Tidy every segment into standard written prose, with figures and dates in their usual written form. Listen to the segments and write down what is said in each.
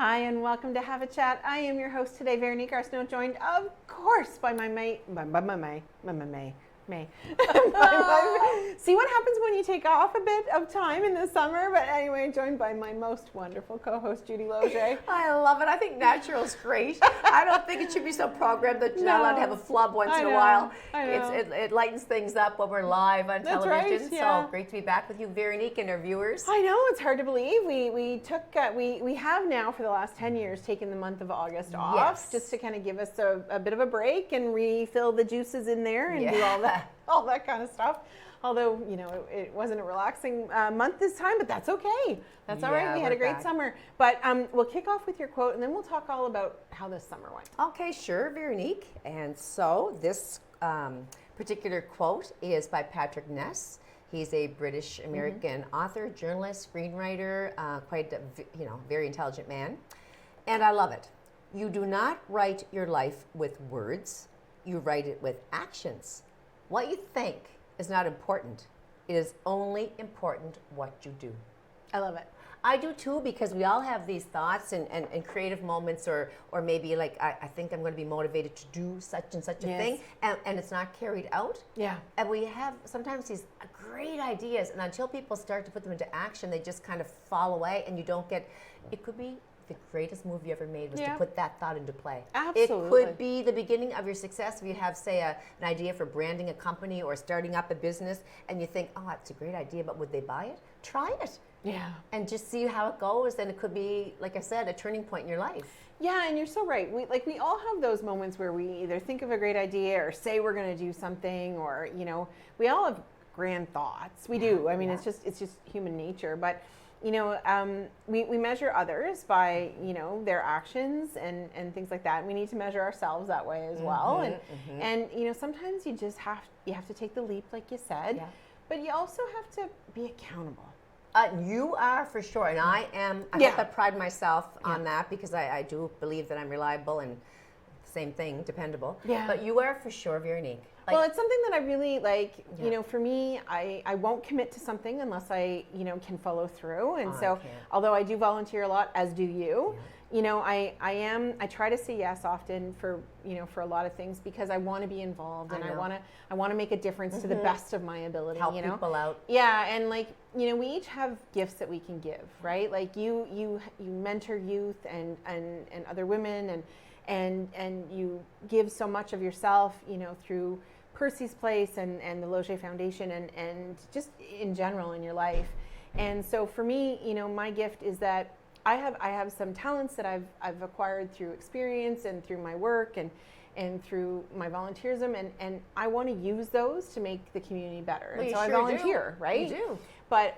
Hi, and welcome to Have a Chat. I am your host today, Veronique Arsenault, joined, of course, by my mate, May. See what happens when you take off a bit of time in the summer, but anyway, joined by my most wonderful co-host, Judy Loge. I love it. I think natural's great. I don't think it should be so programmed that you're not allowed to have a flub once in a while. It lightens things up when we're live on television. Right, yeah. So great to be back with you, Veronique, and our viewers. I know, it's hard to believe. We have now for the last 10 years taken the month of August off, just to kind of give us a bit of a break and refill the juices in there and do all that kind of stuff. Although, you know, it wasn't a relaxing month this time, but that's okay. That's all right. We had a great summer. But we'll kick off with your quote, and then we'll talk all about how this summer went. Okay, sure, Veronique. And so this particular quote is by Patrick Ness. He's a British-American author, journalist, screenwriter, quite a very intelligent man. And I love it. You do not write your life with words. You write it with actions. What you think is not important. It is only important what you do. I love it. I do too, because we all have these thoughts and creative moments, or maybe like I think I'm going to be motivated to do such and such a thing, and it's not carried out. Yeah. And we have sometimes these great ideas, and until people start to put them into action, they just kind of fall away, and you don't get. It could be the greatest move you ever made was to put that thought into play. Absolutely. It could be the beginning of your success if you have, say, an idea for branding a company or starting up a business, and you think, oh, that's a great idea, but would they buy it? Try it. Yeah. And just see how it goes, and it could be, like I said, a turning point in your life. Yeah, and you're so right. We all have those moments where we either think of a great idea or say we're going to do something, or we all have grand thoughts. We do. I mean, it's just human nature. But we measure others by their actions and things like that. And we need to measure ourselves that way as well. And sometimes you have to take the leap, like you said. Yeah. But you also have to be accountable. You are, for sure, and I hope I pride myself on that, because I do believe that I'm reliable and same thing, dependable. Yeah. But you are, for sure, Veronique. Well, it's something that I really like. For me, I won't commit to something unless I can follow through. And although I do volunteer a lot, as do you. I try to say yes often for a lot of things, because I want to be involved, and I want to make a difference to the best of my ability. Help people out. Yeah, and we each have gifts that we can give, right? Like you mentor youth and other women, and you give so much of yourself, through Percy's Place and the Loge Foundation and just in general in your life. And so for me, my gift is that I have some talents that I've acquired through experience and through my work and through my volunteerism, and I want to use those to make the community better. Well, and so I volunteer, right? You do. But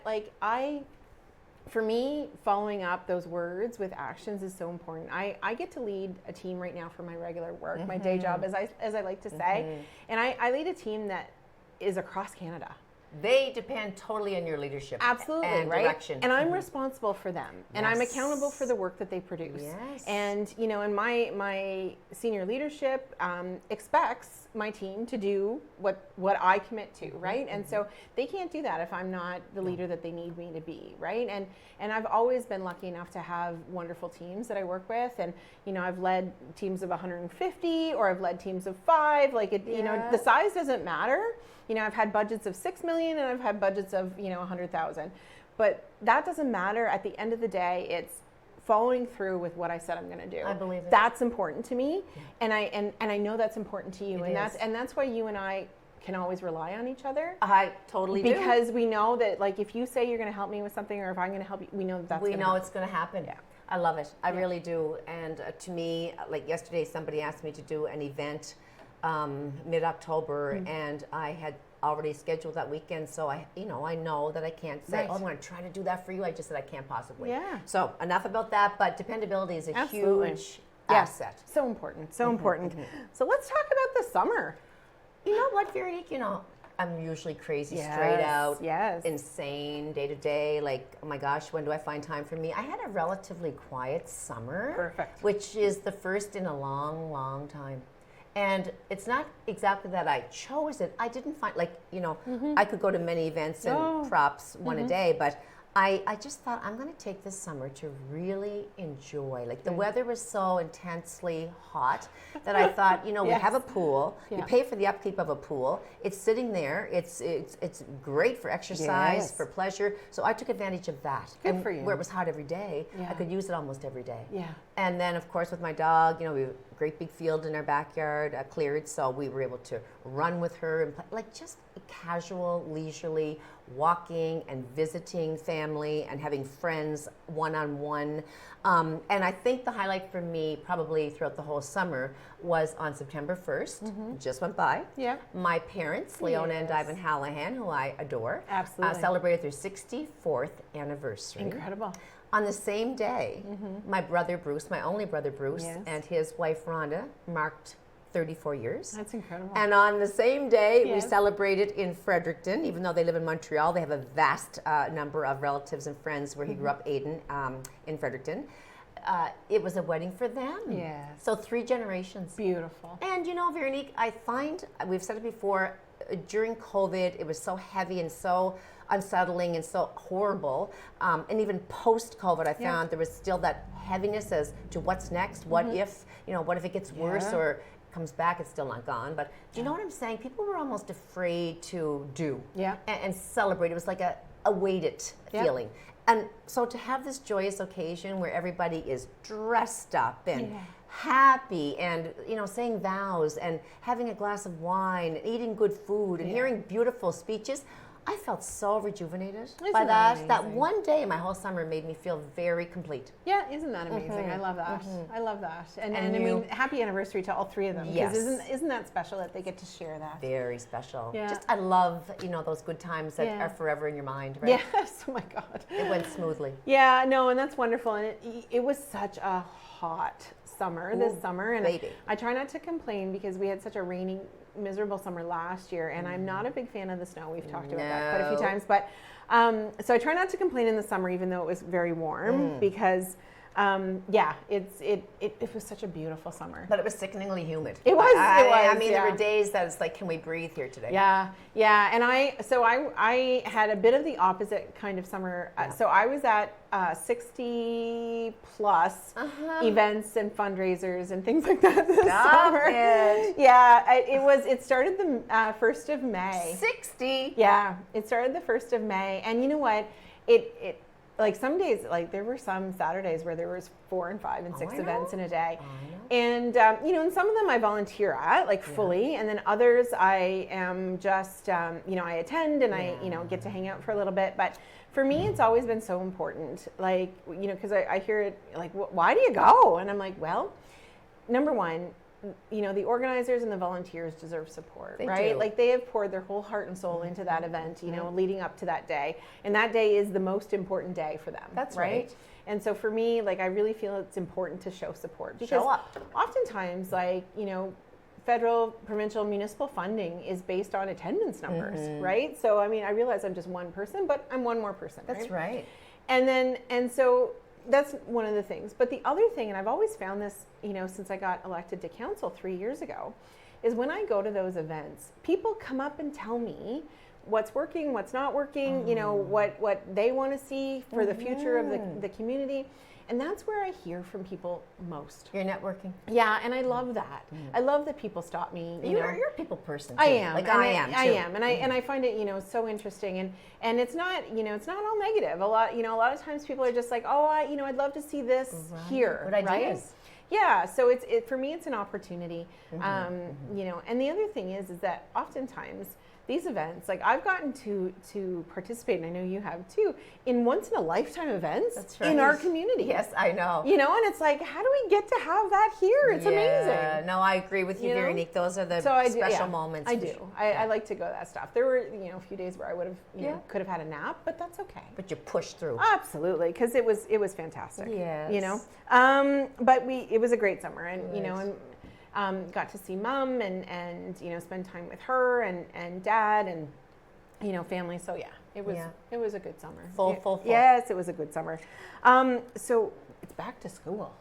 for me, following up those words with actions is so important. I get to lead a team right now for my regular work, my day job, as I like to say, and I lead a team that is across Canada. They depend totally on your leadership. Absolutely, and right? direction. And I'm responsible for them, and I'm accountable for the work that they produce. Yes. And and my senior leadership expects my team to do what I commit to, right? And so they can't do that if I'm not the leader that they need me to be, right? And I've always been lucky enough to have wonderful teams that I work with, and I've led teams of 150, or I've led teams of 5. The size doesn't matter. I've had budgets of $6 million, and I've had budgets of 100,000, but that doesn't matter. At the end of the day, it's following through with what I said I'm going to do. I believe it. That's important to me, and I know that's important to you, and that's why you and I can always rely on each other. I totally do, because we know that if you say you're going to help me with something, or if I'm going to help you, we know it's going to happen. Yeah. I love it. I really do. And to me, like yesterday, somebody asked me to do an event mid-October, and I had already scheduled that weekend, so I know that I can't say, oh, I'm going to try to do that for you. I just said I can't possibly. Yeah. So enough about that, but dependability is a huge asset. So important, so important. So let's talk about the summer. You know what, Veronique, I'm usually crazy, straight out, insane, day to day. Like, oh my gosh, when do I find time for me? I had a relatively quiet summer. Perfect. Which is the first in a long, long time. And it's not exactly that I chose it. I didn't find, I could go to many events and props one a day, but I just thought I'm going to take this summer to really enjoy. Like the weather was so intensely hot that I thought, we have a pool. Yeah. You pay for the upkeep of a pool. It's sitting there. It's great for exercise, for pleasure. So I took advantage of that. Good for you. Where it was hot every day, I could use it almost every day. Yeah. And then, of course, with my dog, we have a great big field in our backyard, cleared, so we were able to run with her and play, like just casual, leisurely walking and visiting family and having friends one-on-one. And I think the highlight for me probably throughout the whole summer was on September 1st, just went by. Yeah. My parents, Leona and Ivan Hallahan, who I adore, Absolutely. celebrated their 64th anniversary. Incredible. On the same day, my brother Bruce, my only brother Bruce, and his wife Rhonda marked 34 years. That's incredible. And on the same day, we celebrated in Fredericton. Even though they live in Montreal, they have a vast number of relatives and friends where he grew up, Aiden, in Fredericton. It was a wedding for them. Yes. So 3 generations. Beautiful. And Veronique, I find, we've said it before, during COVID, it was so heavy and so unsettling and so horrible. And even post-COVID, I found there was still that heaviness as to what's next, what if, what if it gets worse or comes back, it's still not gone. But do you know what I'm saying? People were almost afraid to do and celebrate. It was like a weighted feeling. And so to have this joyous occasion where everybody is dressed up and happy and saying vows and having a glass of wine and eating good food and hearing beautiful speeches, I felt so rejuvenated by that. Amazing? That one day, my whole summer made me feel very complete. Yeah, isn't that amazing? I love that. I love that. And I you- mean, happy anniversary to all 3 of them. Yes. Because isn't that special that they get to share that? Very special. Yeah. Just, I love, those good times that are forever in your mind, right? Yes, oh my God. It went smoothly. Yeah, no, and that's wonderful. And it was such a hot summer this summer. And baby. I try not to complain because we had such a rainy, miserable summer last year, and I'm not a big fan of the snow. We've talked about that quite a few times, but so I try not to complain in the summer, even though it was very warm, because it was such a beautiful summer. But it was sickeningly humid. It was. I mean, there were days that it's like, can we breathe here today? Yeah, and I had a bit of the opposite kind of summer. So I was at 60 plus events and fundraisers and things like that this summer. It. Yeah, it started the 1st of May. 60? Yeah, it started the 1st of May. And you know what? It like some days, like there were some Saturdays where there was 4 and 5 and 6 events in a day. And, and some of them I volunteer at, like fully, and then others I am just, I attend and I, get to hang out for a little bit. But for me, it's always been so important, like, because I hear it, like, why do you go? And I'm like, well, number one, the organizers and the volunteers deserve support, right? Do. Like they have poured their whole heart and soul into that event, leading up to that day. And that day is the most important day for them. That's right. And so for me, like, I really feel it's important to show support. Because show up. Oftentimes, like, federal, provincial, municipal funding is based on attendance numbers, right? So, I mean, I realize I'm just one person, but I'm one more person, That's right. And so that's one of the things. But the other thing, and I've always found this, since I got elected to council 3 years ago, is when I go to those events, people come up and tell me what's working, what's not working, what they want to see for the future of the community. And that's where I hear from people most. You're networking. Yeah, and I love that. I love that people stop me. You're a people person too. I am. Like and I am too. I am, and I find it so interesting, and it's not it's not all negative. A lot of times people are just like, oh, I'd love to see this here. What ideas? Right? Yeah, so for me it's an opportunity. And the other thing is that oftentimes these events, like I've gotten to participate, and I know you have too, in once in a lifetime events in our community. Yes, I know. And it's like, how do we get to have that here? It's amazing. No, I agree with you, Veronique. Those are the special moments. I do. I like to go to that stuff. There were, a few days where I would have, could have had a nap, but that's okay. But you pushed through. Absolutely, because it was fantastic. Yes. But it was a great summer, and got to see Mom and spend time with her and Dad and family. So it was a good summer. Full. Yes, it was a good summer. So it's back to school.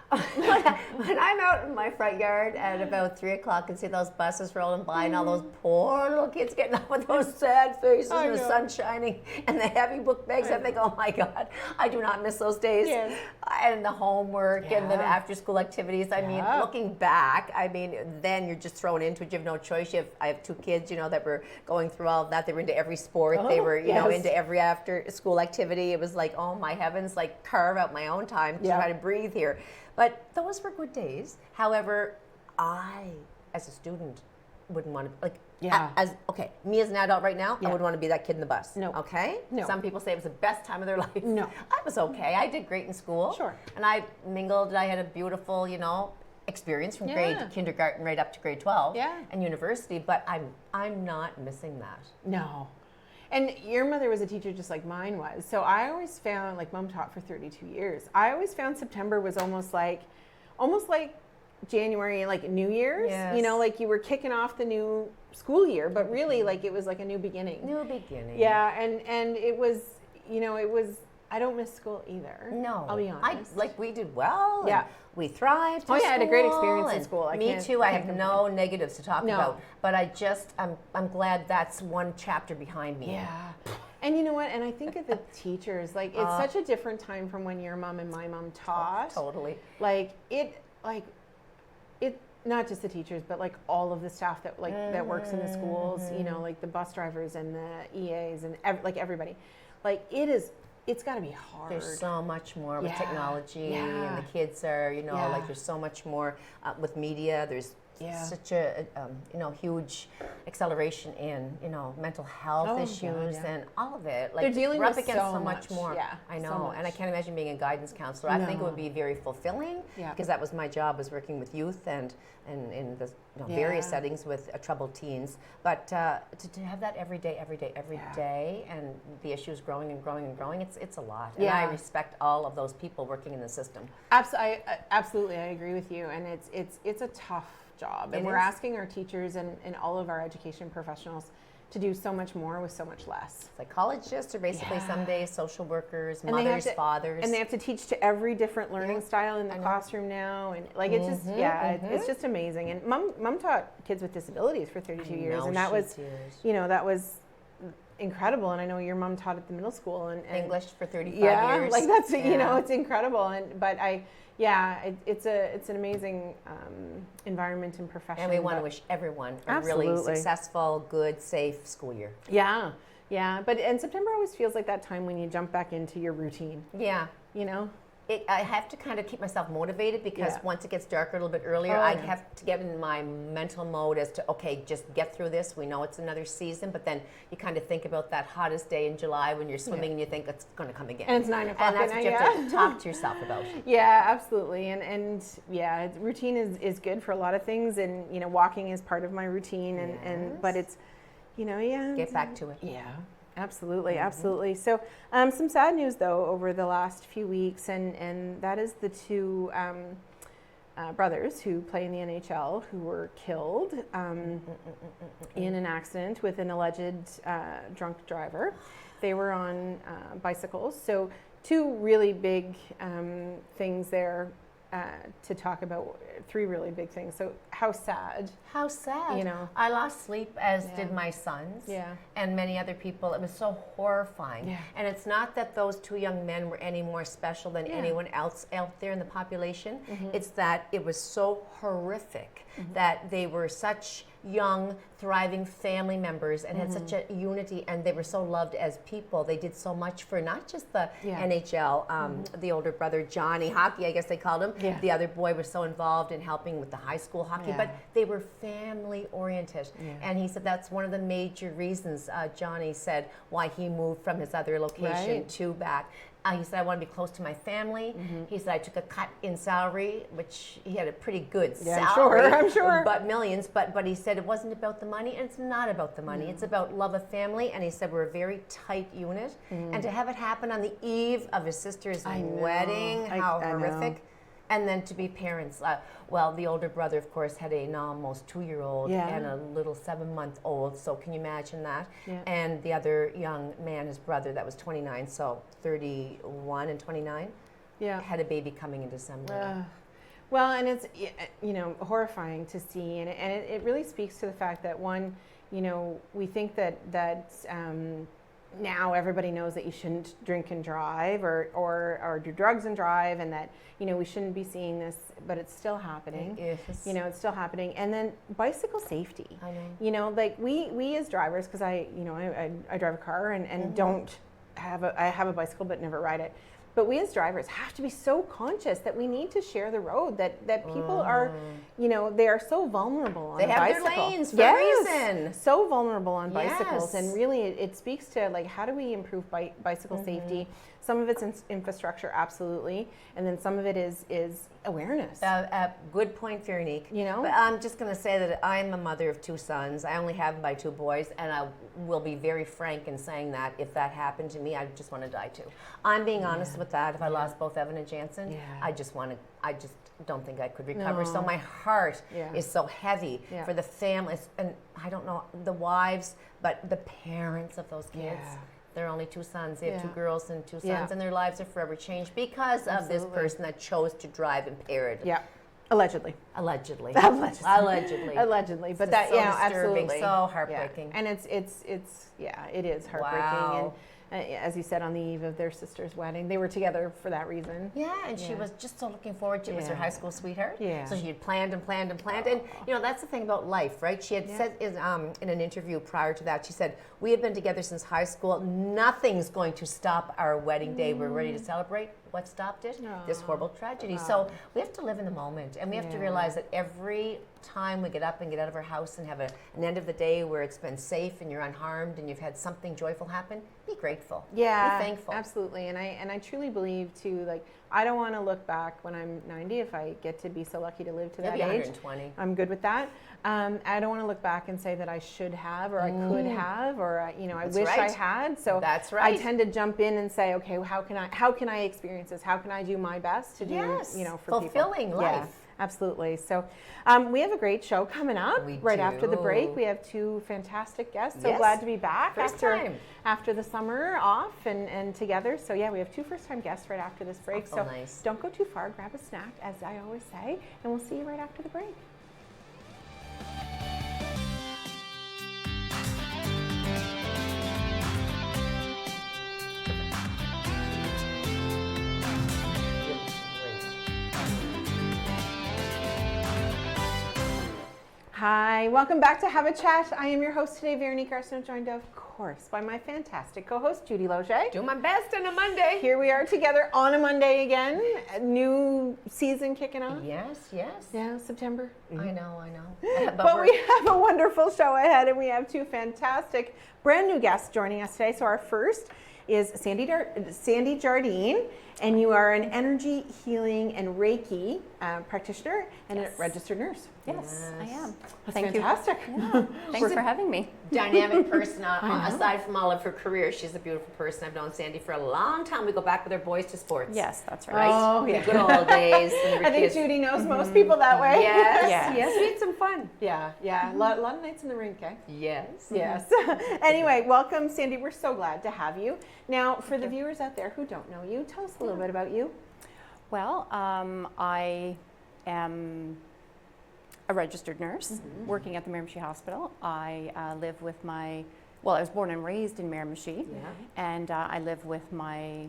when I'm out in my front yard at about 3 o'clock and see those buses rolling by and all those poor little kids getting up with those sad faces and the sun shining and the heavy book bags, I think, oh my God, I do not miss those days. Yes. And the homework and the after school activities. I mean, looking back, I mean, then you're just thrown into it. You have no choice. I have 2 kids, that were going through all of that. They were into every sport. They were, into every after school activity. It was like, oh my heavens, like carve out my own time to try to breathe here. But those were good days. However, I, as a student, wouldn't want to, me as an adult right now, I wouldn't want to be that kid in the bus. No. Okay? No. Some people say it was the best time of their life. No. I was okay. I did great in school. Sure. And I mingled. I had a beautiful, experience from kindergarten right up to grade 12 and university, but I'm not missing that. No. And your mother was a teacher just like mine was. So I always found, like Mom taught for 32 years, I always found September was almost like January, like New Year's. Yes. Like you were kicking off the new school year, but really like it was like a new beginning. New beginning. Yeah, and it was, I don't miss school either. No. I'll be honest. We did well. Yeah. We thrived. Oh yeah, I had a great experience in and school. Me too. I have no negatives to talk about. But I'm glad that's one chapter behind me. Yeah. And you know what? And I think of the teachers, like it's such a different time from when your mom and my mom taught. Totally. It not just the teachers, but like all of the staff that that works in the schools, like the bus drivers and the EAs and everybody. Like it's got to be hard. There's so much more with technology, and the kids are, like there's so much more with media. There's such a huge acceleration in mental health issues and all of it. Like they're dealing we're up with against so much more. Yeah, I know, so much. and I can't imagine being a guidance counselor. I think it would be very fulfilling because that was my job, was working with youth and in the various settings with troubled teens. But to have that every day, and the issues growing and growing and growing, it's a lot. And I respect all of those people working in the system. Absolutely, I agree with you. And it's a tough job. And we're asking our teachers and all of our education professionals to do so much more with so much less. Psychologists are basically some days social workers, mothers, fathers. And they have to teach to every different learning style in the classroom now. And like it's just, it's just amazing. And mom taught kids with disabilities for 32 years. And that was, that was incredible. And I know your mom taught at the middle school. And English for 35 years. Yeah, like that's, it's incredible. But it's an amazing environment and profession. And we want to wish everyone a really successful, good, safe school year. Yeah. And September always feels like that time when you jump back into your routine. Yeah. I have to kind of keep myself motivated because once it gets darker a little bit earlier, I have to get in my mental mode as to, okay, just get through this. We know it's another season, but then you kind of think about that hottest day in July when you're swimming and you think it's going to come again. And it's 9 o'clock and that's what you have to talk to yourself about. Yeah, absolutely. And routine is good for a lot of things. And, walking is part of my routine. But it's, Get back to it. Yeah. Absolutely. So some sad news, though, over the last few weeks, and that is the 2 brothers who play in the NHL who were killed in an accident with an alleged drunk driver. They were on bicycles. So 2 really big things there to talk about, 3 really big things. So how sad. How sad. I lost sleep, as did my sons and many other people. It was so horrifying. Yeah. And it's not that those 2 young men were any more special than anyone else out there in the population. It's that it was so horrific that they were such young, thriving family members and had such a unity, and they were so loved as people. They did so much for not just the NHL, the older brother, Johnny, hockey, I guess they called him. Yeah. The other boy was so involved in helping with the high school hockey, but they were family oriented. Yeah. And he said that's one of the major reasons, Johnny said, why he moved from his other location to back. He said, I want to be close to my family. He said, I took a cut in salary, which he had a pretty good salary. I'm sure. But millions. But he said it wasn't about the money, and it's not about the money. It's about love of family. And he said, we're a very tight unit. And to have it happen on the eve of his sister's wedding, how horrific. And then to be parents. The older brother, of course, had an almost 2-year-old and a little 7-month-old. So can you imagine that? Yeah. And the other young man, his brother, that was 29, so 31 and 29, had a baby coming in December. Well, and it's, horrifying to see, and it really speaks to the fact that one, we think that now everybody knows that you shouldn't drink and drive or do drugs and drive, and that we shouldn't be seeing this, but it's still happening. It's still happening. And then bicycle safety. I know. Like we as drivers, because I drive a car and don't have I have a bicycle but never ride it. But we as drivers have to be so conscious that we need to share the road, that people are, they are so vulnerable on a bicycle. They have their lanes for a reason. So vulnerable on bicycles. And really it speaks to like, how do we improve bicycle safety? Some of it's infrastructure, absolutely. And then some of it is awareness. Good point, Veronique. But I'm just going to say that I'm a mother of 2 sons. I only have them by 2 boys, and I will be very frank in saying that if that happened to me, I just want to die too. I'm being honest with that. If I lost both Evan and Jansen, I just don't think I could recover. So my heart is so heavy for the families, and I don't know the wives, but the parents of those kids. They're only 2 sons. They have 2 girls and 2 sons, and their lives are forever changed because of this person that chose to drive impaired. Yeah. Allegedly. But that, It's so disturbing, absolutely. so heartbreaking. And it is heartbreaking. Wow. And as you said, on the eve of their sister's wedding, they were together for that reason. Yeah, and she was just so looking forward to it. It was her high school sweetheart. Yeah. So she had planned and planned and planned. And, that's the thing about life, right? She had said in an interview prior to that, she said, we have been together since high school. Nothing's going to stop our wedding day. We're ready to celebrate. What stopped it? This horrible tragedy. So we have to live in the moment. And we have to realize that every time we get up and get out of our house and have an end of the day where it's been safe and you're unharmed and you've had something joyful happen, be grateful. Yeah, be thankful. Absolutely. And I truly believe too, like, I don't want to look back when I'm 90, if I get to be so lucky to live to that age. 120. I'm good with that. I don't want to look back and say that I should have, or I could have, or I wish I had. So that's right. I tend to jump in and say, okay, well, how can I experience this? How can I do my best to do, for fulfilling people? life. Yeah, absolutely. So we have a great show coming up after the break. We have 2 fantastic guests. So glad to be back after the summer off and together. So we have 2 first-time guests right after this break. So nice. Don't go too far. Grab a snack, as I always say, and we'll see you right after the break. Hi, welcome back to Have a Chat. I am your host today, Veronique Arsenault, joined of course by my fantastic co-host, Judy Loge. Do my best on a Monday. Here we are together on a Monday again. A new season kicking off. Yes. Yeah, September. I know. But we have a wonderful show ahead, and we have 2 fantastic brand new guests joining us today. So our first is Sandy Jardine, and you are an energy healing and Reiki practitioner and a registered nurse. Yes, I am. That's Thank fantastic. you. Yeah. Thanks for having me. Dynamic person. Aside from all of her career, she's a beautiful person. I've known Sandy for a long time. We go back with our boys to sports. Yes, that's Right? right. Oh, yeah. The good old days. I think Judy knows most people that way. Yes, we had some fun. Yeah. A lot of nights in the rink, eh? Yes. Anyway, welcome, Sandy. We're so glad to have you. Now, for the viewers out there who don't know you, tell us a little bit about you. Well, I am a registered nurse working at the Miramichi Hospital. I live with I was born and raised in Miramichi, and I live with my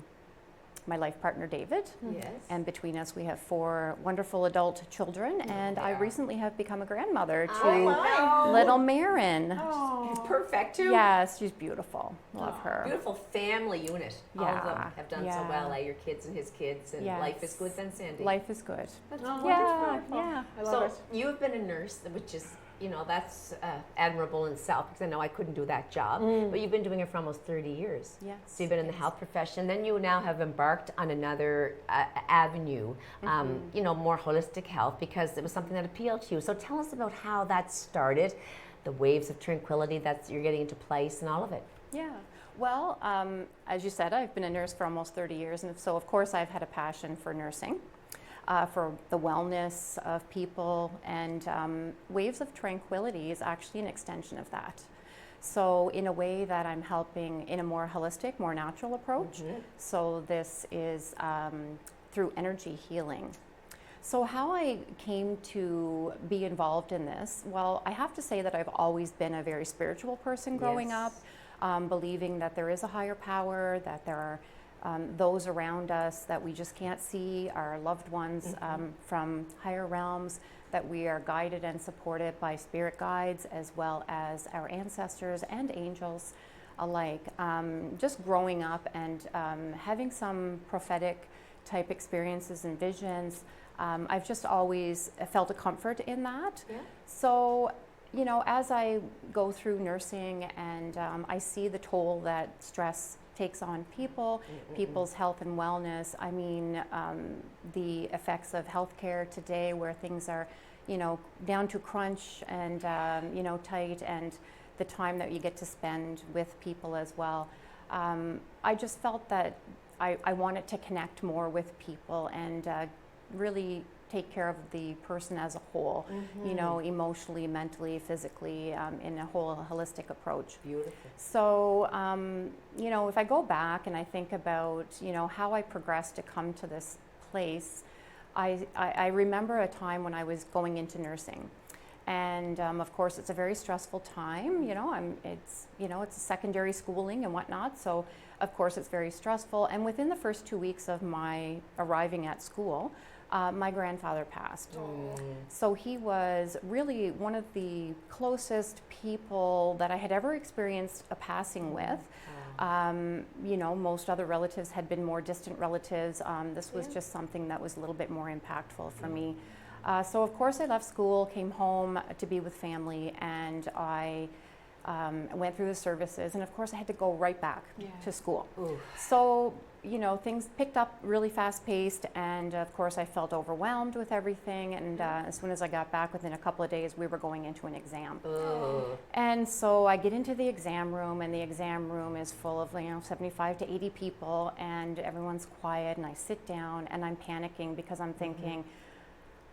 life partner, David. Yes. And between us, we have 4 wonderful adult children, and I recently have become a grandmother to little Marin. She's perfect, too. Yes, she's beautiful. Love her. Beautiful family unit. All of them Yeah. have done so well. Your kids and his kids, and life is good then, Sandy. Life is good. That's Yeah. I love So it. you've been a nurse, which is, that's admirable in itself, because I know I couldn't do that job. But you've been doing it for almost 30 years. Yes. So you've been in the health profession. Then you now have embarked on another avenue, more holistic health, because it was something that appealed to you. So tell us about how that started, the waves of tranquility that you're getting into place, and all of it. Yeah. Well, as you said, I've been a nurse for almost 30 years, and so of course I've had a passion for nursing. For the wellness of people, and Waves of Tranquility is actually an extension of that. So in a way that I'm helping in a more holistic, more natural approach. So this is through energy healing. So how I came to be involved in this, well, I have to say that I've always been a very spiritual person growing up, believing that there is a higher power, that there are those around us that we just can't see, our loved ones from higher realms, that we are guided and supported by spirit guides as well as our ancestors and angels alike. Just growing up and having some prophetic type experiences and visions, I've just always felt a comfort in that. Yeah. So, you know, as I go through nursing and I see the toll that stress takes on people, people's health and wellness. I mean, the effects of healthcare today where things are, you know, down to crunch and, you know, tight, and the time that you get to spend with people as well. I just felt that I wanted to connect more with people and really take care of the person as a whole, you know, emotionally, mentally, physically, in a whole holistic approach. Beautiful. So, you know, if I go back and I think about, you know, how I progressed to come to this place, I remember a time when I was going into nursing. And of course, it's a very stressful time. You know, it's a secondary schooling and whatnot. So, of course, it's very stressful. And within the first 2 weeks of my arriving at school, my grandfather passed. So he was really one of the closest people that I had ever experienced a passing with. You know, most other relatives had been more distant relatives. This was just something that was a little bit more impactful for me. So of course I left school, came home to be with family, and I went through the services, and of course I had to go right back to school. So, you know, things picked up really fast paced, and of course I felt overwhelmed with everything, and as soon as I got back, within a couple of days, we were going into an exam. And so I get into the exam room, and the exam room is full of, you know, 75 to 80 people, and everyone's quiet, and I sit down and I'm panicking because I'm thinking,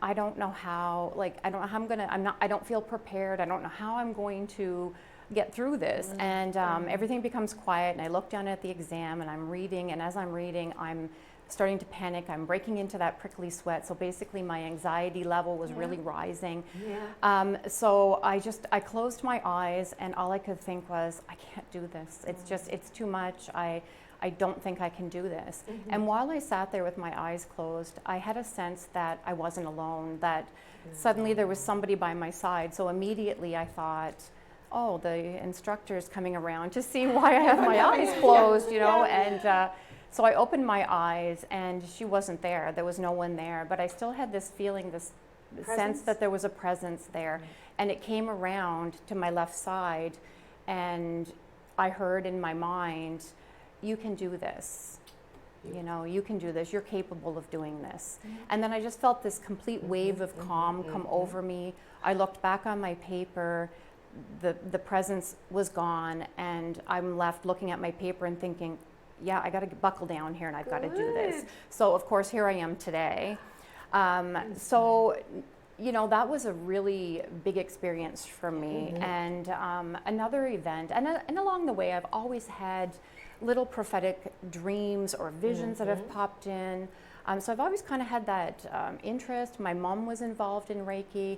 I don't know how, like, I don't know how I don't feel prepared. I don't know how I'm going to get through this. And everything becomes quiet, and I look down at the exam and I'm reading, and as I'm reading, I'm starting to panic. I'm breaking into that prickly sweat. So basically my anxiety level was really rising. So I closed my eyes, and all I could think was, I can't do this. It's too much. I don't think I can do this. And while I sat there with my eyes closed, I had a sense that I wasn't alone, that suddenly there was somebody by my side. So immediately I thought, oh, the instructor's coming around to see why I have my eyes closed, you know. And so I opened my eyes, and she wasn't there. There was no one there, but I still had this feeling, this sense that there was a presence there. And it came around to my left side, and I heard in my mind, you can do this. You know, you can do this. You're capable of doing this. And then I just felt this complete wave of calm come over me. I looked back on my paper. The presence was gone, and I'm left looking at my paper and thinking, yeah, I got to buckle down here, and I've got to do this. So of course, here I am today. So, you know, that was a really big experience for me. And another event, and along the way, I've always had little prophetic dreams or visions that have popped in. So I've always kind of had that interest. My mom was involved in Reiki,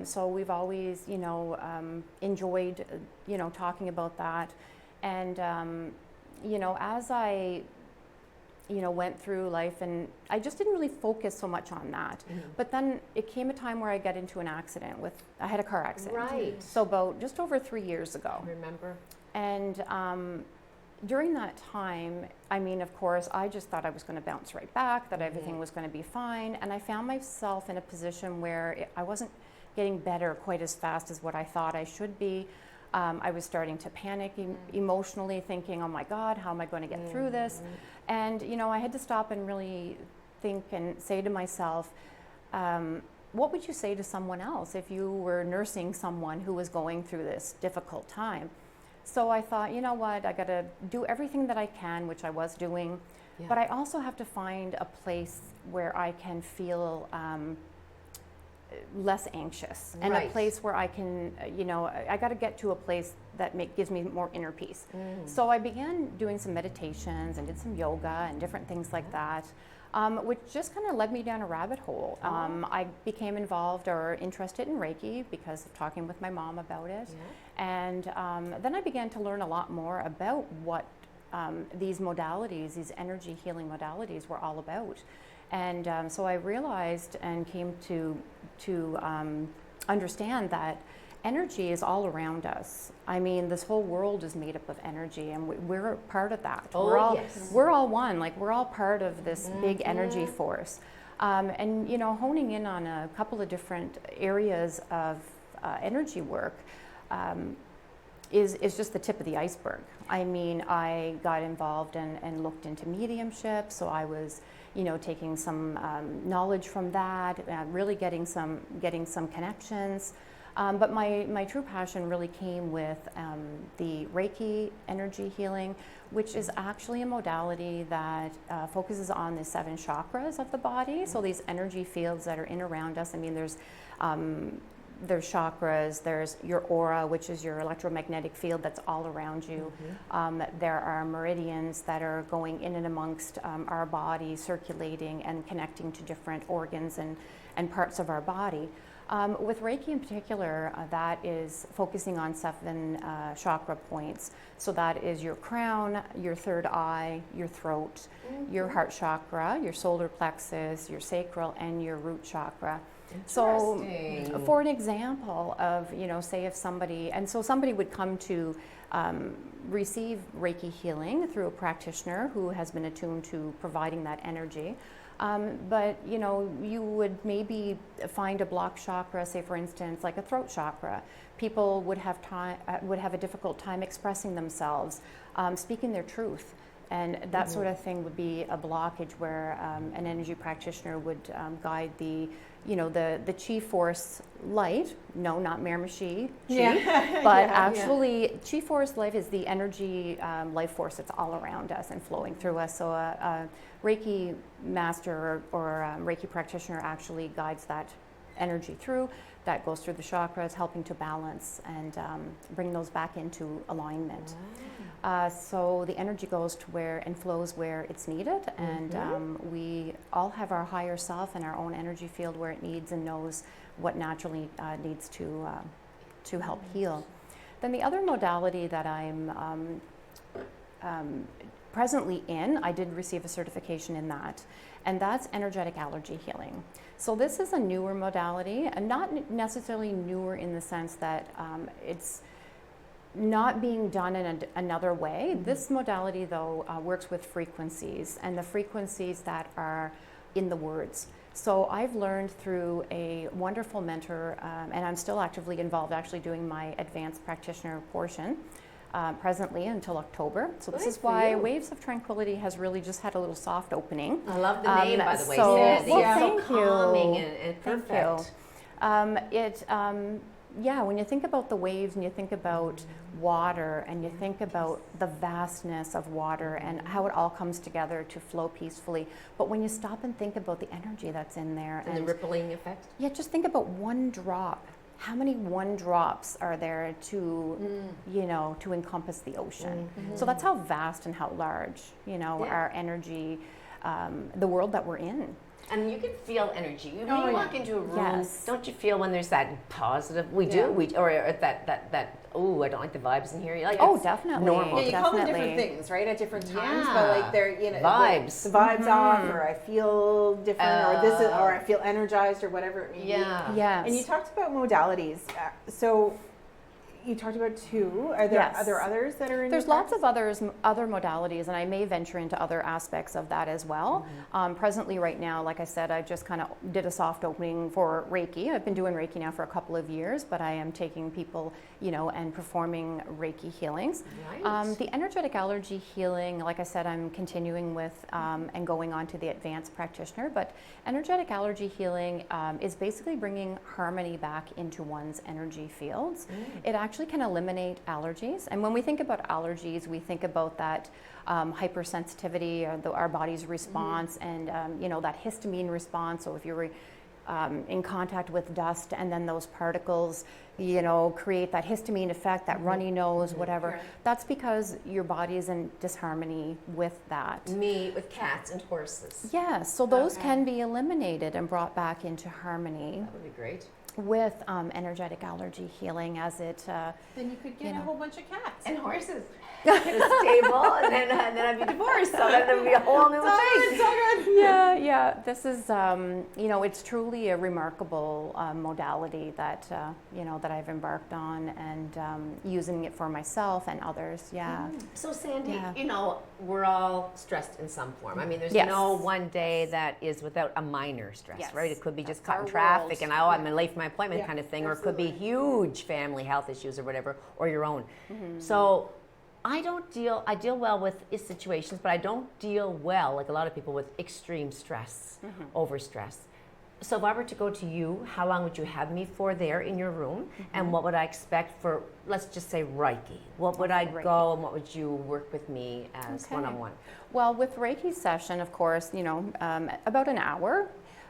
so we've always, you know, enjoyed, you know, talking about that. And, you know, as I, you know, went through life, and I just didn't really focus so much on that. But then it came a time where I got into an accident I had a car accident. So about just over 3 years ago. Remember? And during that time, I mean, of course, I just thought I was going to bounce right back, that everything was going to be fine. And I found myself in a position where I wasn't getting better quite as fast as what I thought I should be. I was starting to panic emotionally, thinking, oh my God, how am I going to get through this? And, you know, I had to stop and really think and say to myself, what would you say to someone else if you were nursing someone who was going through this difficult time? So I thought, you know what, I got to do everything that I can, which I was doing, but I also have to find a place where I can feel less anxious, and a Right. place where I can, I got to get to a place that gives me more inner peace. So I began doing some meditations and did some yoga and different things like that, which just kind of led me down a rabbit hole. I became involved or interested in Reiki because of talking with my mom about it. And then I began to learn a lot more about what these modalities, these energy healing modalities were all about. And so I realized and came to understand that energy is all around us. I mean, this whole world is made up of energy, and we're part of that. Oh, we're all, yes. we're all one. Like, we're all part of this big energy force. And honing in on a couple of different areas of energy work is just the tip of the iceberg. I mean, I got involved and looked into mediumship, so I was, taking some knowledge from that, really getting some connections. But my true passion really came with the Reiki energy healing, which is actually a modality that focuses on the 7 chakras of the body. So these energy fields that are in around us. I mean, there's chakras, there's your aura, which is your electromagnetic field that's all around you. There are meridians that are going in and amongst our body, circulating and connecting to different organs and parts of our body. With Reiki in particular, that is focusing on 7 chakra points. So that is your crown, your third eye, your throat, your heart chakra, your solar plexus, your sacral, and your root chakra. So for an example of, say if somebody would come to receive Reiki healing through a practitioner who has been attuned to providing that energy. But you would maybe find a blocked chakra, say for instance, like a throat chakra. People would have a difficult time expressing themselves, speaking their truth. And that sort of thing would be a blockage where an energy practitioner would guide the chi force light. No, not Miramichi chi, but actually chi force light is the energy life force that's all around us and flowing through us. So a Reiki master or Reiki practitioner actually guides that energy through. That goes through the chakras, helping to balance and bring those back into alignment. So the energy goes to where and flows where it's needed, and we all have our higher self and our own energy field where it needs and knows what naturally needs to help heal. Then the other modality that I'm presently in, I did receive a certification in that, and that's energetic allergy healing. So this is a newer modality, and not necessarily newer in the sense that it's not being done in another way. This modality, though, works with frequencies, and the frequencies that are in the words. So I've learned through a wonderful mentor, and I'm still actively involved, actually doing my advanced practitioner portion presently until October. So this is why Waves of Tranquility has really just had a little soft opening. I love the name, by the way. So, Sandy. well, It's so thank you. calming and perfect. Thank you. When you think about the waves and you think about water and you think about the vastness of water and how it all comes together to flow peacefully, but when you stop and think about the energy that's in there And the rippling effect. Yeah, just think about one drop. How many one drops are there to, to encompass the ocean? So that's how vast and how large, our energy, the world that we're in. And you can feel energy. When you walk into a room, Yes. don't you feel when there's that positive? We do. Or that. Oh, I don't like the vibes in here. Like, it's definitely. normal. Yeah, you call them different Definitely. things, right? At different times, Yeah. but like they're Vibes. The vibes off, or I feel different, or I feel energized, or whatever it may be. Yes. And you talked about modalities, so you talked about 2. Are there others that are in? There's your lots of practice? other modalities, and I may venture into other aspects of that as well. Presently, right now, like I said, I just kind of did a soft opening for Reiki. I've been doing Reiki now for a couple of years, but I am taking people, and performing Reiki healings. Right. The energetic allergy healing, like I said, I'm continuing with and going on to the advanced practitioner. But energetic allergy healing is basically bringing harmony back into one's energy fields. It actually can eliminate allergies. And when we think about allergies, we think about that hypersensitivity, or our body's response, and that histamine response. So if you're in contact with dust, and then those particles, create that histamine effect, that runny nose, whatever. Right. That's because your body is in disharmony with that. Me with cats and horses. Yes, so those Okay. can be eliminated and brought back into harmony That would be great. with energetic allergy healing, as it Then you could get You know. a whole bunch of cats. And horses. In a stable, and then I'd be divorced, so then there'd be a whole new thing. yeah, this is it's truly a remarkable modality that that I've embarked on, and using it for myself and others. So Sandy, Yeah. we're all stressed in some form. I mean, there's Yes. no one day that is without a minor stress, Yes. right? It could be just That's caught in our traffic world. and I'm late for my appointment Yeah, kind of thing, or it could be absolutely. huge family health issues or whatever, or your own. Mm-hmm. So I deal well with situations, but I don't deal well, like a lot of people, with extreme stress, Mm-hmm. overstress. So if I were to go to you, how long would you have me for there in your room? Mm-hmm. And what would I expect for, let's just say, Reiki? What would I Reiki. go and what would you work with me as Okay. one-on-one? Well, with Reiki session, of course, about an hour.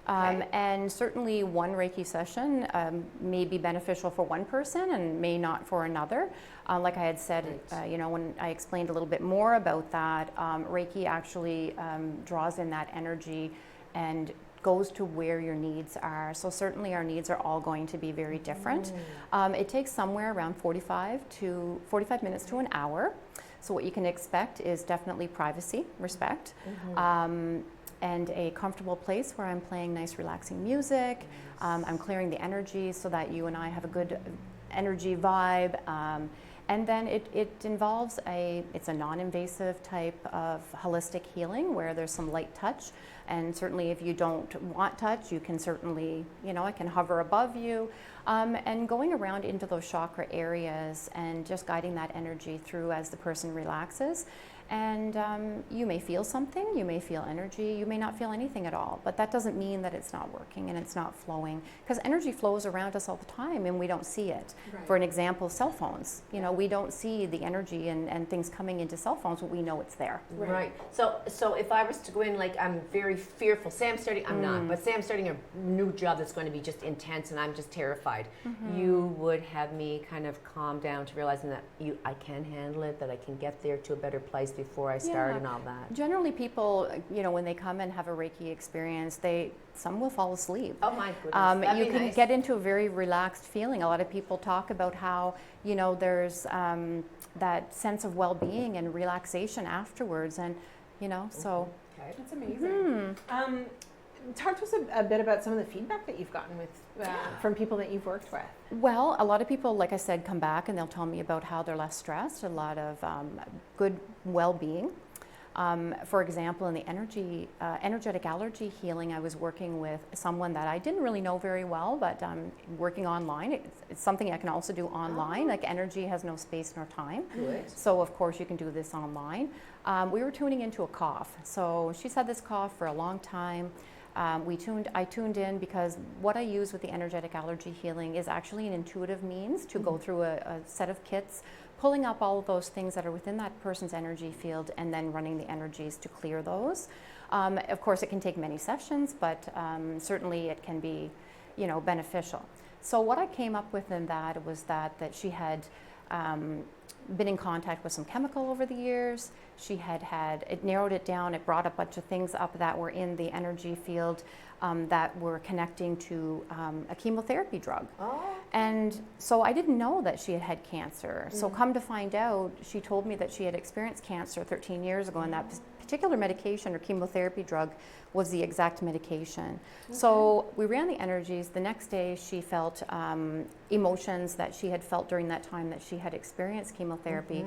Okay. And certainly one Reiki session may be beneficial for one person and may not for another. Like I had said, Right. when I explained a little bit more about that, Reiki actually draws in that energy and goes to where your needs are. So certainly our needs are all going to be very different. It takes somewhere around 45 minutes to an hour. So what you can expect is definitely privacy, respect, and a comfortable place where I'm playing nice relaxing music. I'm clearing the energy so that you and I have a good energy vibe. And then it involves it's a non-invasive type of holistic healing where there's some light touch. And certainly if you don't want touch, you can certainly, I can hover above you. And going around into those chakra areas and just guiding that energy through as the person relaxes. And you may feel something, you may feel energy, you may not feel anything at all, but that doesn't mean that it's not working and it's not flowing, because energy flows around us all the time and we don't see it. Right. For an example, cell phones, we don't see the energy and things coming into cell phones, but we know it's there. Right. So if I was to go in, like, I'm very fearful. Say I'm starting, I'm not, but say I'm starting a new job that's going to be just intense and I'm just terrified. You would have me kind of calm down to realizing that I can handle it, that I can get there to a better place before I start Yeah. and all that. Generally people, when they come and have a Reiki experience, some will fall asleep. Oh my goodness, that'd You be can nice. get into a very relaxed feeling. A lot of people talk about how, there's that sense of well-being and relaxation afterwards, and, so. Okay. That's amazing. Talk to us a bit about some of the feedback that you've gotten from people that you've worked with. Well, a lot of people, like I said, come back and they'll tell me about how they're less stressed, a lot of good well-being. For example, in the energetic allergy healing, I was working with someone that I didn't really know very well, but working online. It's something I can also do online. Like, energy has no space nor time. Good. So of course you can do this online. We were tuning into a cough. So she's had this cough for a long time. I tuned in because what I use with the energetic allergy healing is actually an intuitive means to go through a set of kits, pulling up all of those things that are within that person's energy field and then running the energies to clear those. Of course, it can take many sessions, but certainly it can be, beneficial. So what I came up with in that was that she had been in contact with some chemical over the years. She it narrowed it down, it brought a bunch of things up that were in the energy field that were connecting to a chemotherapy drug. Oh. And so I didn't know that she had had cancer. So come to find out, she told me that she had experienced cancer 13 years ago, and that particular medication or chemotherapy drug was the exact medication. So we ran the energies. The next day she felt emotions that she had felt during that time that she had experienced chemotherapy.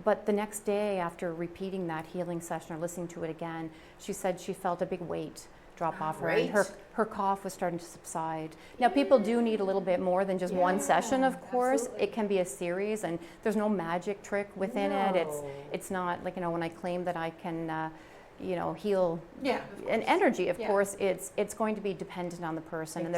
But the next day, after repeating that healing session or listening to it again, she said she felt a big weight drop off her, and Great. her cough was starting to subside. Now, people do need a little bit more than just one session, of course. absolutely. It can be a series, and there's no magic trick within it. No. It's not like, when I claim that I can heal Yeah. an energy. Of Yeah. course, it's going to be dependent on the person, and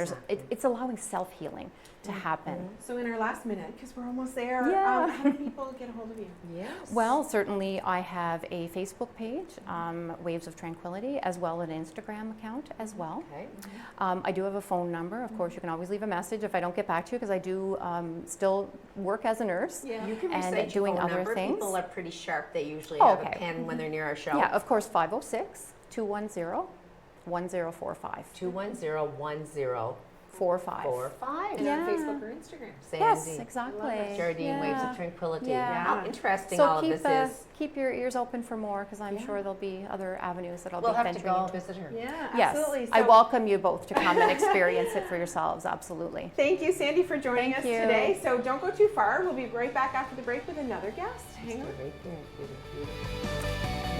it's allowing self-healing to happen. So in our last minute, because we're almost there, Yeah. how do people get a hold of you? Yes. Well, certainly I have a Facebook page, Waves of Tranquility, as well as an Instagram account as well. Okay. I do have a phone number. Of course, you can always leave a message if I don't get back to you, because I do still work as a nurse. Yeah. You can And recite your doing phone other number. things. People are pretty sharp. They usually Oh, have okay. a pen when they're near our show. Yeah, of course, 506-210-1045. 210-1045. 45. And Yeah. on Facebook or Instagram. Sandy. Yes, exactly. Jardine, Waves Yeah. of Tranquility. Yeah. How interesting So all of this is. keep your ears open for more, because I'm Yeah. sure there'll be other avenues that I'll We'll be have to venturing go into. visit her. Yeah, Yes, absolutely. I So welcome you both to come and experience it for yourselves. Absolutely. thank you, Sandy, for joining Thank us you. today. So don't go too far. We'll be right back after the break with another guest. Hang on. Right there. Beautiful.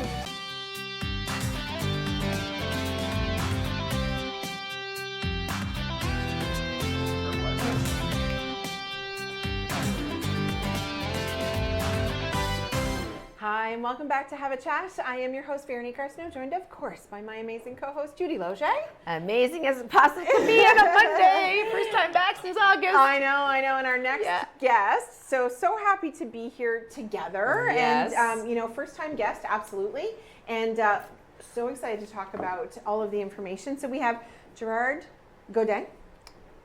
Hi, and welcome back to Have a Chat. I am your host, Veronique Arsenault, joined, of course, by my amazing co-host, Judy Loge. Amazing as it possibly can be on a Monday. First time back since August. I know. And our next guest, so happy to be here together. Yes. And, first time guest, absolutely. And so excited to talk about all of the information. So we have Gerard Godin.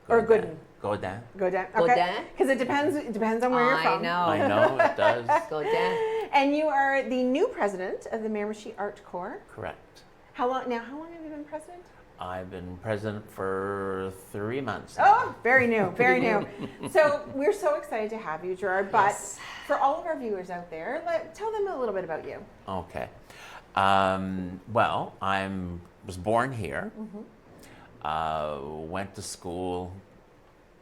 Or Godin. Godin. Godin. Godin? Because it depends on where you're from. I know it does. Godin. And you are the new president of the Miramichi Art Corps. Correct. How long have you been president? I've been president for 3 months now. Oh, very new, very new. So we're so excited to have you, Gerard. But Yes. for all of our viewers out there, tell them a little bit about you. Okay. Well, was born here. Went to school,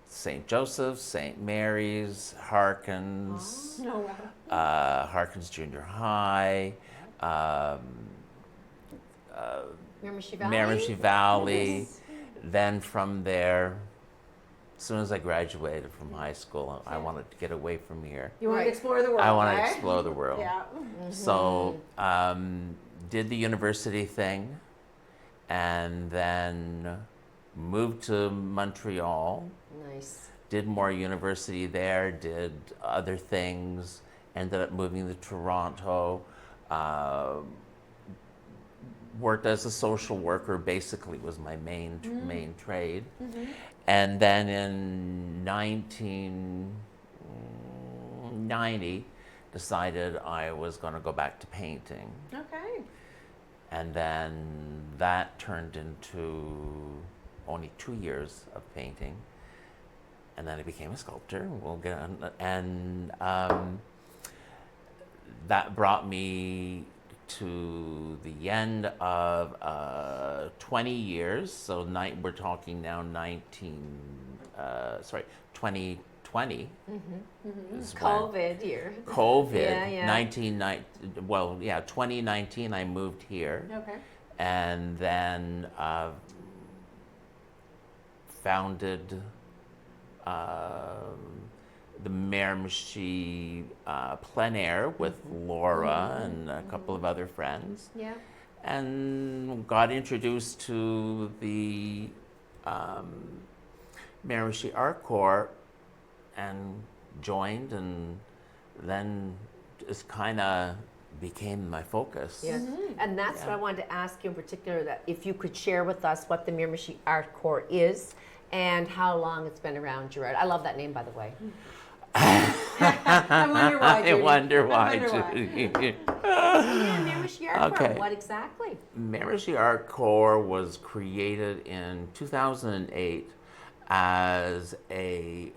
St. Joseph's, St. Mary's, Harkins, No, wow. Harkins Junior High, Miramichi Valley. Miramichi Valley. Then from there, as soon as I graduated from high school, I wanted to get away from here. You want Right. to explore the world, I wanted to right? explore the world. Yeah. So did the university thing, and then moved to Montreal. Nice. Did more university there. Did other things. Ended up moving to Toronto. Worked as a social worker. Basically, was my main trade. And then in 1990, decided I was going to go back to painting. Okay. And then that turned into only 2 years of painting. And then I became a sculptor. We'll get on. And that brought me to the end of 20 years. So we're talking now 2020. Is when- COVID year. COVID, Yeah. 2019 I moved here, Okay. and then founded the Miramichi Plein Air with Laura and a couple of other friends, Yeah. and got introduced to the Miramichi Art Corps and joined, and then just kind of became my focus. Yes. And that's what I wanted to ask you in particular, that if you could share with us what the Miramichi Art Corps is and how long it's been around, Gerard. I love that name, by the way. I wonder why, I Judy. wonder why, wonder why. Judy. Yeah, Miramichi Art Corps. Okay. What exactly? Miramichi Art Corps was created in 2008 as a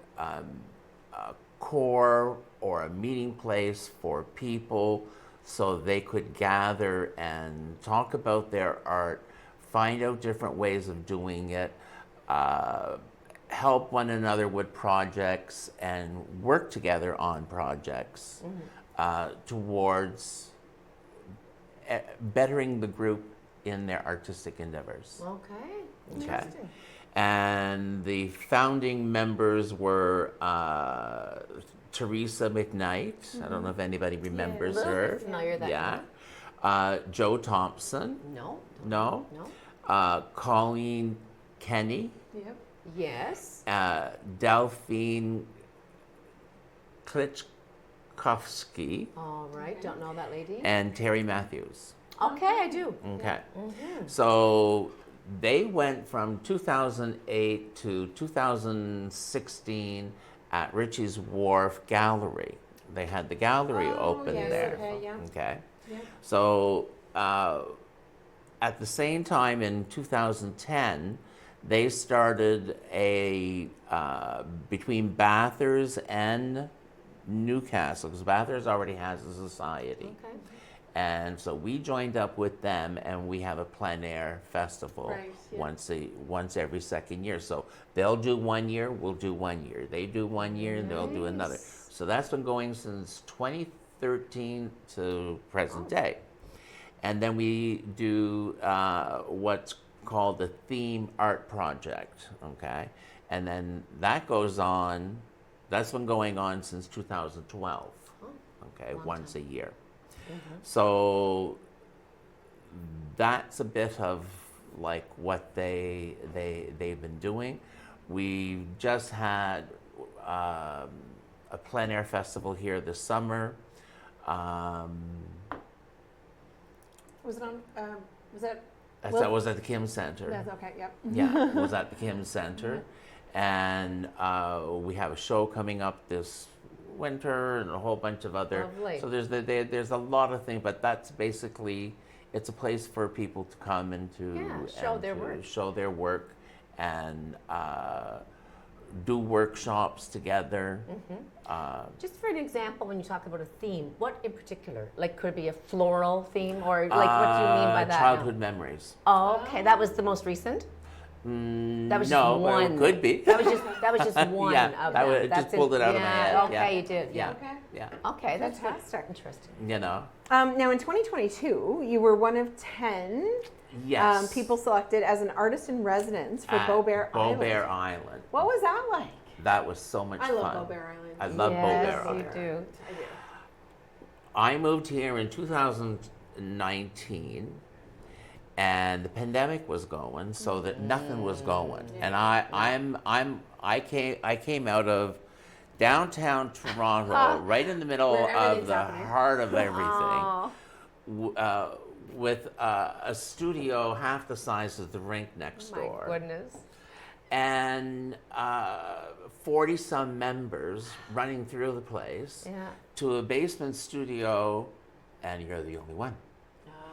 core or a meeting place for people so they could gather and talk about their art, find out different ways of doing it, help one another with projects, and work together on projects towards bettering the group in their artistic endeavors. Okay. Okay. Interesting. And the founding members were Teresa McKnight. I don't know if anybody remembers A little her. bit familiar that Yeah. Joe Thompson. No. No. No. Colleen Kenny. Yep. Yes. Delphine Klitschkowski. All right. Don't know that lady. And Terry Matthews. Okay, I do. Okay. So they went from 2008 to 2016 at Ritchie's Wharf Gallery. They had the gallery open yes, there. okay, yeah. Okay. Yeah. So at the same time in 2010, they started a between Bathurst and Newcastle, because Bathurst already has a society. Okay. And so we joined up with them, and we have a plein air festival Right, yeah. once every second year. So they'll do 1 year, we'll do 1 year. They do 1 year, they'll do another. Nice. So that's been going since 2013 to present day. And then we do what's called the theme art project, okay? And then that goes on, that's been going on since 2012, okay, once a year. So that's a bit of like what they've been doing. We just had a plein air festival here this summer. Was it on? Was that? That was at the Kim Center. That's okay. Yep. Yeah, it was at the Kim Center. And we have a show coming up this winter and a whole bunch of other. Lovely. So there's a lot of things, but that's basically, it's a place for people to come and to show their work. show their work and do workshops together. Just for an example, when you talk about a theme, what in particular? Like, could it be a floral theme, or like, what do you mean by that? Childhood memories. Oh, okay. That was the most recent. That was No, just but one. it could be. That was just one Yeah, of that them. was- it just pulled it out of my head, Okay, yeah. you did. Yeah. Okay. Yeah, Okay, that's Fantastic. interesting. you know. Now in 2022, you were one of 10 Yes. people selected as an artist in residence for At Beaubear Island. Beaubear Island. What was that like? That was so much I fun. love Beaubear Island. I love Yes, Beaubear you Island. do. I do. I moved here in 2019, and the pandemic was going, so that nothing was going. And I came out of downtown Toronto, right in the middle Where of everything's the happening. heart of everything, Oh, with a studio half the size of the rink next my door. goodness. And 40 some members running through the place Yeah. to a basement studio, and you're the only one.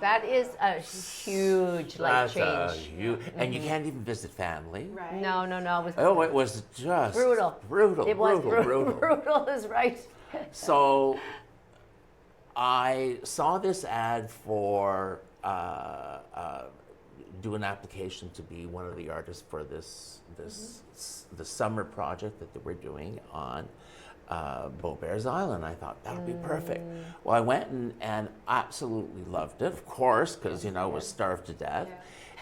That is a huge life change. And you can't even visit family. Right. No, it was Oh, it was just Brutal. brutal, It was brutal. brutal is right. So I saw this ad for do an application to be one of the artists for the summer project that they were doing on Beaubear's Island. I thought that would be perfect. Well, I went and absolutely loved it, of course, because was starved to death.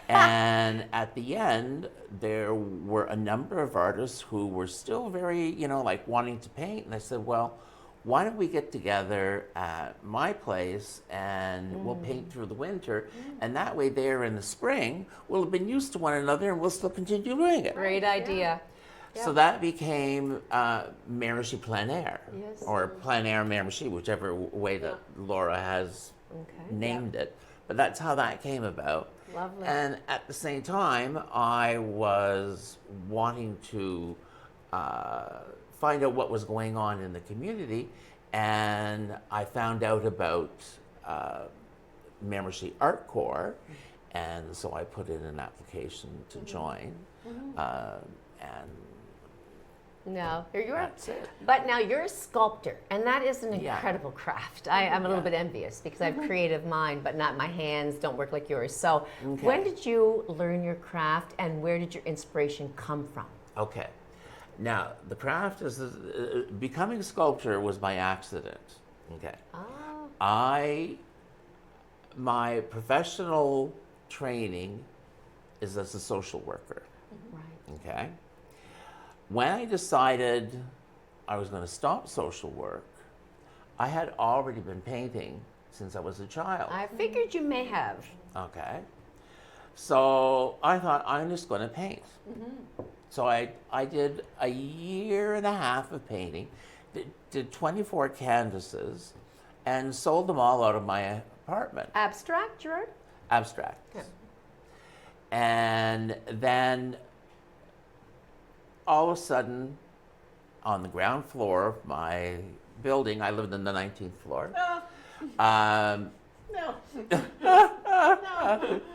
And at the end, there were a number of artists who were still very, like wanting to paint. And I said, well, why don't we get together at my place and we'll paint through the winter, and that way there in the spring we'll have been used to one another and we'll still continue doing it. Great idea. So that became Miramichi Plein Air, Yes. or Plein Air Miramichi, whichever way that Laura has Okay. named it. But that's how that came about. Lovely. And at the same time, I was wanting to find out what was going on in the community, and I found out about Miramichi Art Corps, and so I put in an application to join, and No, here you are. that's it. But now you're a sculptor, and that is an Yeah. incredible craft. I'm a little bit envious because I have creative mind, but not my hands don't work like yours. So, Okay. when did you learn your craft, and where did your inspiration come from? Okay. Now, the craft is, becoming a sculptor was by accident. Okay. Oh, My professional training is as a social worker. right. Okay. When I decided I was going to stop social work, I had already been painting since I was a child. I figured you may have. Okay. So I thought, I'm just going to paint. So I did a year and a half of painting, did 24 canvases, and sold them all out of my apartment. Abstract, Gerard? Abstract. Okay. And then all of a sudden, on the ground floor of my building, I lived on the 19th floor. No.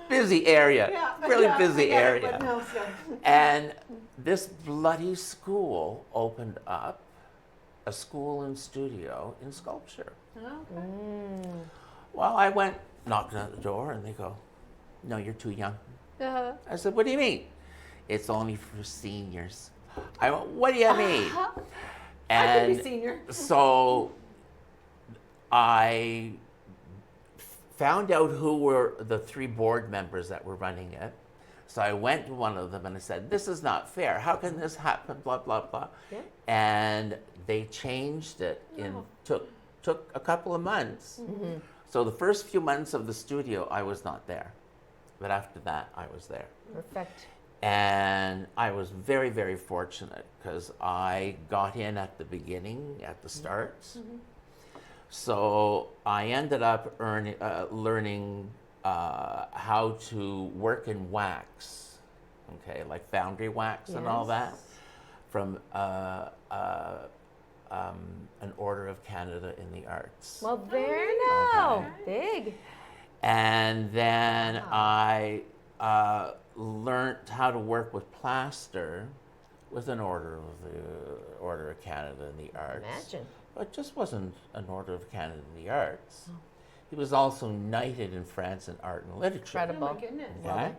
Busy area, really busy I get it, area. but no, still. And this bloody school opened up a school and studio in sculpture. Okay. Well, I went knocking at the door, and they go, "No, you're too young." Uh-huh. I said, "What do you mean?" "It's only for seniors." I went, "What do you mean?" I could And be senior. so I found out who were the 3 board members that were running it. So I went to one of them and I said, "This is not fair. How can this happen? Blah, blah, blah." Yeah. And they changed it took a couple of months. So the first few months of the studio, I was not there. But after that, I was there. Perfect. And I was very, very fortunate because I got in at the beginning, at the start. So I ended up learning how to work in wax, okay, like foundry wax and all that, from an Order of Canada in the Arts. Well, there now. Big. And then I learned how to work with plaster with an Order of Canada in the Arts. Imagine. But it just wasn't an Order of Canada in the Arts. He was also knighted in France in art and literature. Oh Incredible. my goodness. Okay?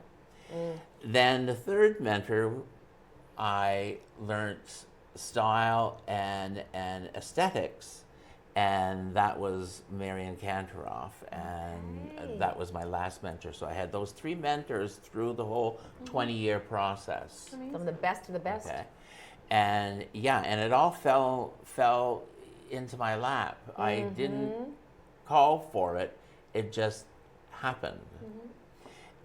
Then the third mentor, I learned style and aesthetics, and that was Marion Kantaroff, and that was my last mentor. So I had those 3 mentors through the whole 20-year process. Some of the best of the best. Okay, and yeah, and it all fell into my lap. I didn't call for it; it just happened.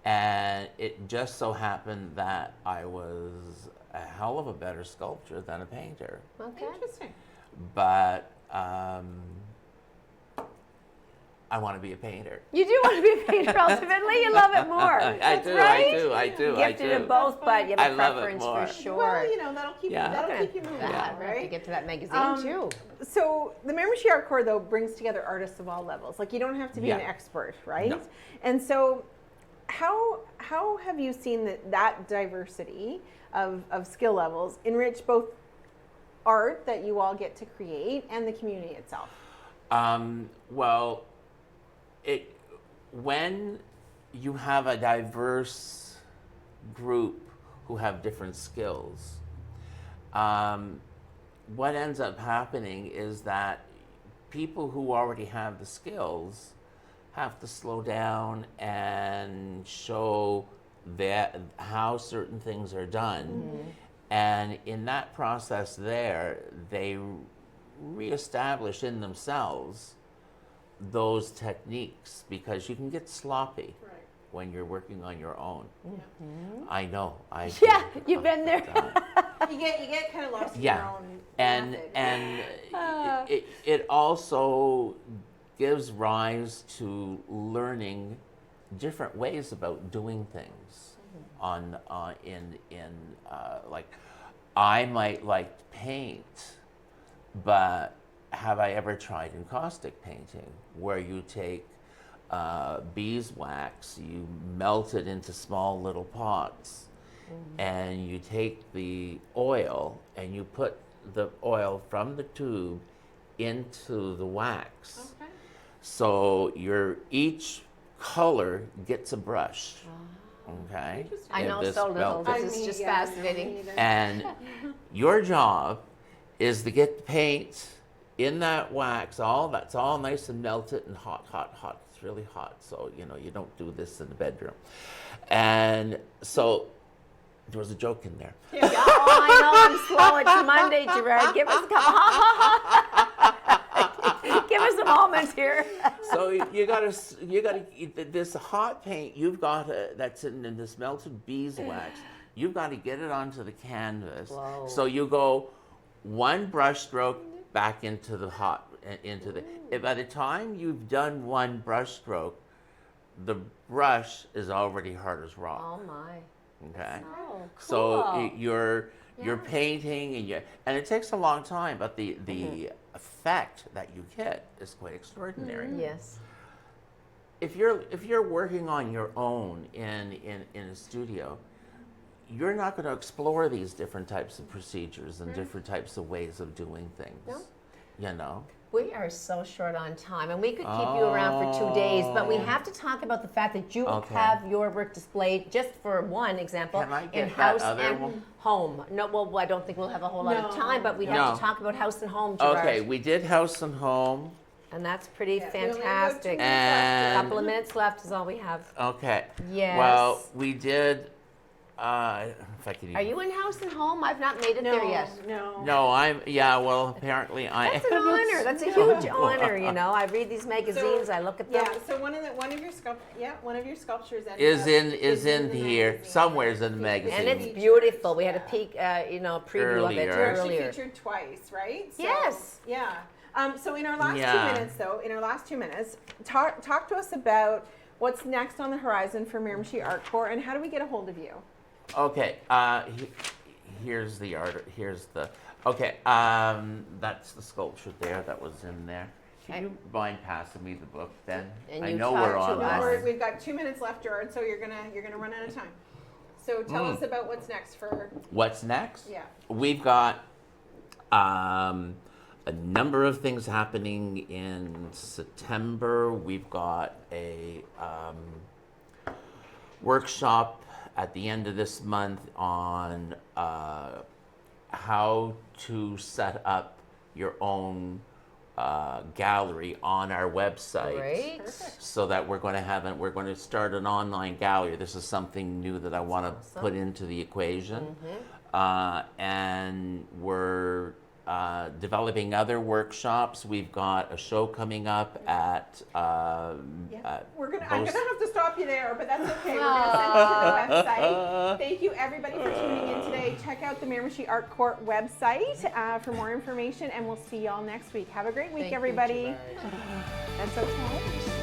And it just so happened that I was a hell of a better sculptor than a painter. Okay. Interesting. But I want to be a painter. You do want to be a painter ultimately. You love it more. I That's do, right. I do. Gifted in both, but you I have a love it preference more. for sure. Well, you know, that'll keep Yeah. you, keep you moving, Yeah, we'll have to right? get to that magazine too. So the Miramichi Art Corps, though, brings together artists of all levels. Like, you don't have to be an Yeah. expert, right? No. And so how have you seen that diversity of skill levels enrich both art that you all get to create and the community itself? Well, when you have a diverse group who have different skills, what ends up happening is that people who already have the skills have to slow down and show that how certain things are done. And in that process there, they reestablish in themselves those techniques, because you can get sloppy when you're working on your own. I know. Yeah, you've been there. You get kind of lost in Yeah. your own And method. it also gives rise to learning different ways about doing things. Like, I might like to paint, but have I ever tried encaustic painting, where you take beeswax, you melt it into small little pots, and you take the oil and you put the oil from the tube into the wax. Okay. So each color gets a brush. Okay. I in know this so little. melted. This is just fascinating. And your job is to get the paint in that wax, that's all nice and melted and hot. It's really hot, so you don't do this in the bedroom. And so there was a joke in there. Oh, I know. I'm slow. It's Monday, Gerard. Give us a couple. Give us a moment here. So you gotta this hot paint you've got that's in this melted beeswax. You've got to get it onto the canvas. Whoa. So you go one brush stroke back into the by the time you've done one brush stroke, the brush is already hard as rock. Oh my. Okay. Oh, cool. So you're painting and it takes a long time, but the effect that you get is quite extraordinary. Yes. If you're working on your own in a studio, you're not going to explore these different types of procedures and different types of ways of doing things. No. You know? We are so short on time, and we could keep you around for 2 days, but we have to talk about the fact that you have your work displayed, just for one example, Can I get in that house other and one? home. No, well, I don't think we'll have a whole lot of time, but we have to talk about house and home, Gerard. Okay, we did House and Home. And that's pretty Yeah, we only have about 2 fantastic. minutes And- A couple of minutes left is all we have. Okay. Yes. Well, we did. If I could. Are you in house and home? I've not made it there yet. No. No, I'm. Yeah. Well, apparently I. That's an honor. That's a huge honor. You know, I read these magazines. I look at them. Yeah, so one of your sculptures Is in the here magazine. somewhere's in the magazine. And it's beautiful. We had a peek, preview of it Earlier. You're actually earlier. featured twice, right? So, Yes. Yeah. So in our last Yeah. 2 minutes, though, talk to us about what's next on the horizon for Miramichi Art Corps, and how do we get a hold of you? Okay. Here's the art. Here's the. Okay. That's the sculpture there that was in there. Can you mind passing me the book then? And I you know talk we're to on. us. We've got 2 minutes left, Gerard, so you're gonna run out of time. So tell us about what's next for. What's next? Yeah. We've got a number of things happening in September. We've got a workshop at the end of this month on how to set up your own gallery on our website. Great. Perfect. So that we're going to start an online gallery. This is something new that I want to Awesome. put into the equation. And we're developing other workshops. We've got a show coming up at Yeah. at I'm gonna have to stop you there, but that's okay. We're gonna send you to the website. Thank you everybody for tuning in today. Check out the Miramichi Art Corps website for more information, and we'll see y'all next week. Have a great week, Thank you, everybody. Gerard. That's okay.